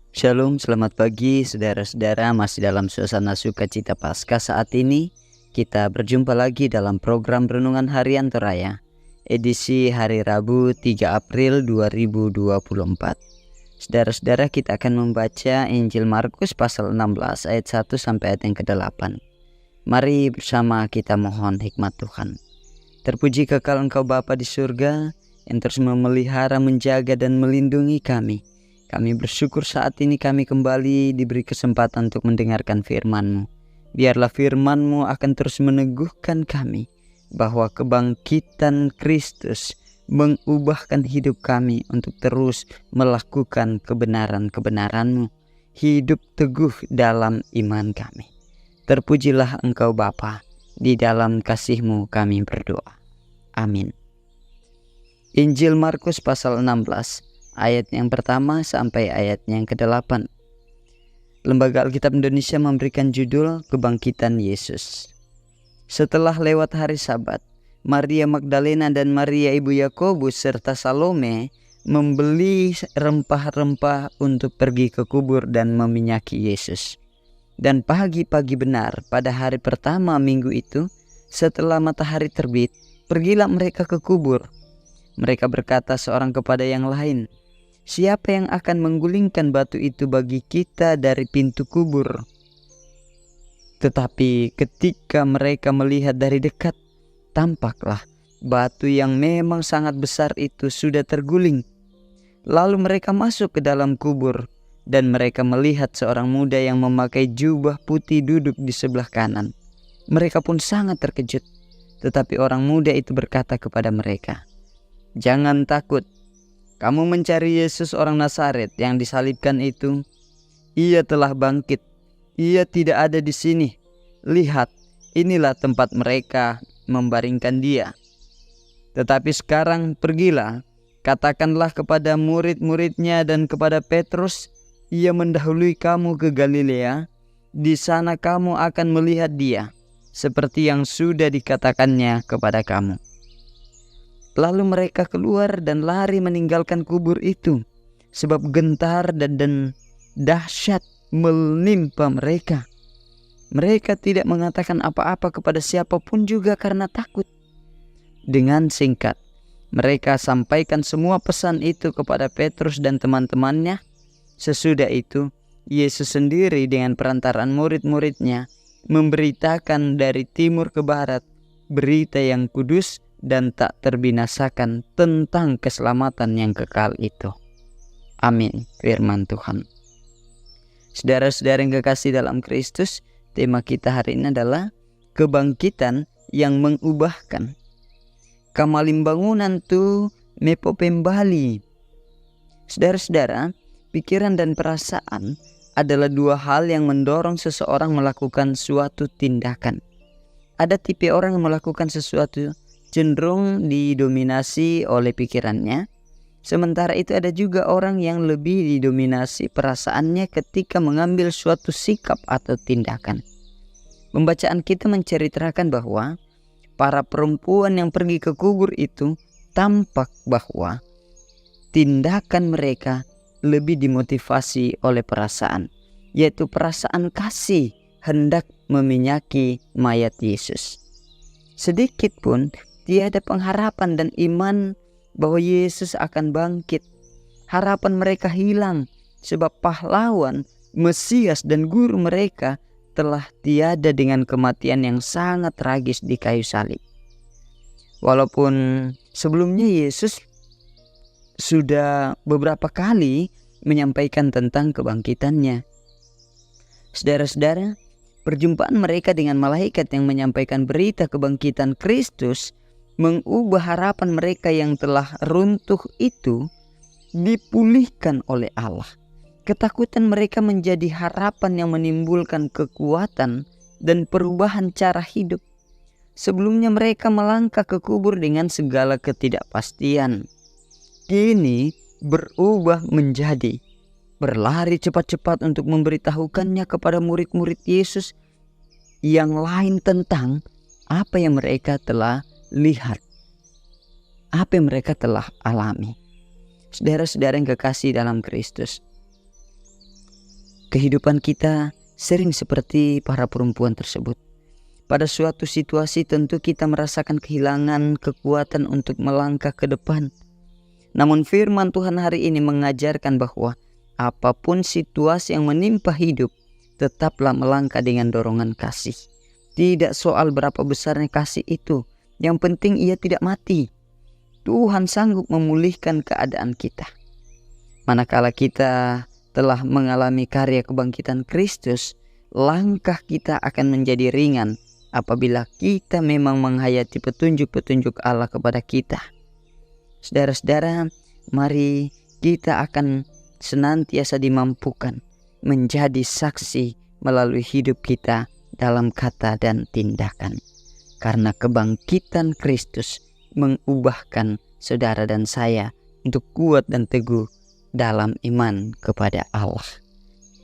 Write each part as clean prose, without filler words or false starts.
Shalom, selamat pagi saudara-saudara. Masih dalam suasana sukacita Paskah saat ini, kita berjumpa lagi dalam program Renungan Harian Toraya, edisi hari Rabu 3 April 2024. Saudara-saudara, kita akan membaca Injil Markus pasal 16 ayat 1 sampai ayat yang ke-8. Mari bersama kita mohon hikmat Tuhan. Terpuji kekal Engkau Bapa di surga, yang terus memelihara, menjaga dan melindungi kami. Kami bersyukur saat ini kami kembali diberi kesempatan untuk mendengarkan firman-Mu. Biarlah firman-Mu akan terus meneguhkan kami bahwa kebangkitan Kristus mengubahkan hidup kami untuk terus melakukan kebenaran-kebenaran-Mu. Hidup teguh dalam iman kami. Terpujilah Engkau Bapa, di dalam kasih-Mu kami berdoa. Amin. Injil Markus pasal 16 ayat yang pertama sampai ayat yang ke-8. Lembaga Alkitab Indonesia memberikan judul Kebangkitan Yesus. Setelah lewat hari Sabat, Maria Magdalena dan Maria ibu Yakobus serta Salome membeli rempah-rempah untuk pergi ke kubur dan meminyaki Yesus. Dan pagi-pagi benar pada hari pertama minggu itu, setelah matahari terbit, pergilah mereka ke kubur. Mereka berkata seorang kepada yang lain, "Siapa yang akan menggulingkan batu itu bagi kita dari pintu kubur?" Tetapi ketika mereka melihat dari dekat, tampaklah batu yang memang sangat besar itu sudah terguling. Lalu mereka masuk ke dalam kubur, dan mereka melihat seorang muda yang memakai jubah putih duduk di sebelah kanan. Mereka pun sangat terkejut. Tetapi orang muda itu berkata kepada mereka, "Jangan takut. Kamu mencari Yesus orang Nazaret yang disalibkan itu. Ia telah bangkit. Ia tidak ada di sini. Lihat, inilah tempat mereka membaringkan dia. Tetapi sekarang pergilah, katakanlah kepada murid-muridnya dan kepada Petrus, ia mendahului kamu ke Galilea. Di sana kamu akan melihat dia, seperti yang sudah dikatakannya kepada kamu." Lalu mereka keluar dan lari meninggalkan kubur itu, sebab gentar dan dahsyat menimpa mereka. Mereka tidak mengatakan apa-apa kepada siapapun juga karena takut. Dengan singkat, mereka sampaikan semua pesan itu kepada Petrus dan teman-temannya. Sesudah itu, Yesus sendiri dengan perantaraan murid-muridnya memberitakan dari timur ke barat berita yang kudus dan tak terbinasakan tentang keselamatan yang kekal itu. Amin. Firman Tuhan. Saudara-saudara yang kekasih dalam Kristus, tema kita hari ini adalah kebangkitan yang mengubahkan. Kamalimbangunan tu mepo pembali. Saudara-saudara, pikiran dan perasaan adalah dua hal yang mendorong seseorang melakukan suatu tindakan. Ada tipe orang yang melakukan sesuatu cenderung didominasi oleh pikirannya. Sementara itu ada juga orang yang lebih didominasi perasaannya ketika mengambil suatu sikap atau tindakan. Pembacaan kita menceritakan bahwa para perempuan yang pergi ke kubur itu tampak bahwa tindakan mereka lebih dimotivasi oleh perasaan, yaitu perasaan kasih hendak meminyaki mayat Yesus. Sedikit pun tiada pengharapan dan iman bahwa Yesus akan bangkit. Harapan mereka hilang sebab pahlawan, Mesias dan guru mereka telah tiada dengan kematian yang sangat tragis di kayu salib. Walaupun sebelumnya Yesus sudah beberapa kali menyampaikan tentang kebangkitannya. Saudara-saudara, perjumpaan mereka dengan malaikat yang menyampaikan berita kebangkitan Kristus mengubah harapan mereka yang telah runtuh itu dipulihkan oleh Allah. Ketakutan mereka menjadi harapan yang menimbulkan kekuatan dan perubahan cara hidup. Sebelumnya mereka melangkah ke kubur dengan segala ketidakpastian. Kini berubah menjadi berlari cepat-cepat untuk memberitahukannya kepada murid-murid Yesus yang lain tentang apa yang mereka telah lihat, apa yang mereka telah alami. Saudara-saudara yang kekasih dalam Kristus, Kehidupan kita sering seperti para perempuan tersebut. Pada suatu situasi tentu kita merasakan kehilangan kekuatan untuk melangkah ke depan. Namun firman Tuhan hari ini mengajarkan bahwa apapun situasi yang menimpa hidup, tetaplah melangkah dengan dorongan kasih. Tidak soal berapa besarnya kasih itu, yang penting ia tidak mati. Tuhan sanggup memulihkan keadaan kita. Manakala kita telah mengalami karya kebangkitan Kristus, langkah kita akan menjadi ringan apabila kita memang menghayati petunjuk-petunjuk Allah kepada kita. Saudara-saudara, mari kita akan senantiasa dimampukan menjadi saksi melalui hidup kita dalam kata dan tindakan. Karena kebangkitan Kristus mengubahkan saudara dan saya untuk kuat dan teguh dalam iman kepada Allah.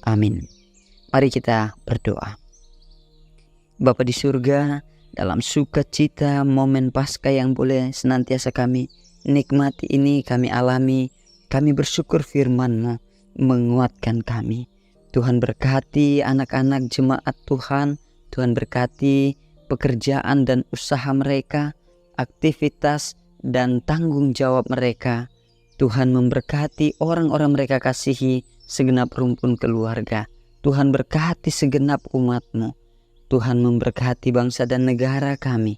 Amin. Mari kita berdoa. Bapa di surga, dalam sukacita momen Paskah yang boleh senantiasa kami nikmati ini kami alami, kami bersyukur firman-Mu menguatkan kami. Tuhan berkati anak-anak jemaat Tuhan, Tuhan berkati pekerjaan dan usaha mereka, aktivitas dan tanggung jawab mereka. Tuhan memberkati orang-orang mereka kasihi segenap rumpun keluarga. Tuhan berkati segenap umat-Mu. Tuhan memberkati bangsa dan negara kami.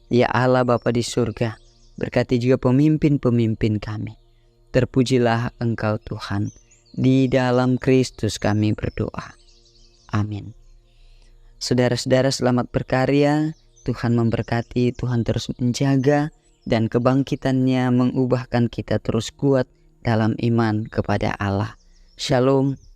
Ya Allah Bapa di surga, berkati juga pemimpin-pemimpin kami. Terpujilah Engkau Tuhan. Di dalam Kristus kami berdoa. Amin. Saudara-saudara selamat berkarya. Tuhan memberkati, Tuhan terus menjaga, dan kebangkitannya mengubahkan kita terus kuat dalam iman kepada Allah. Shalom.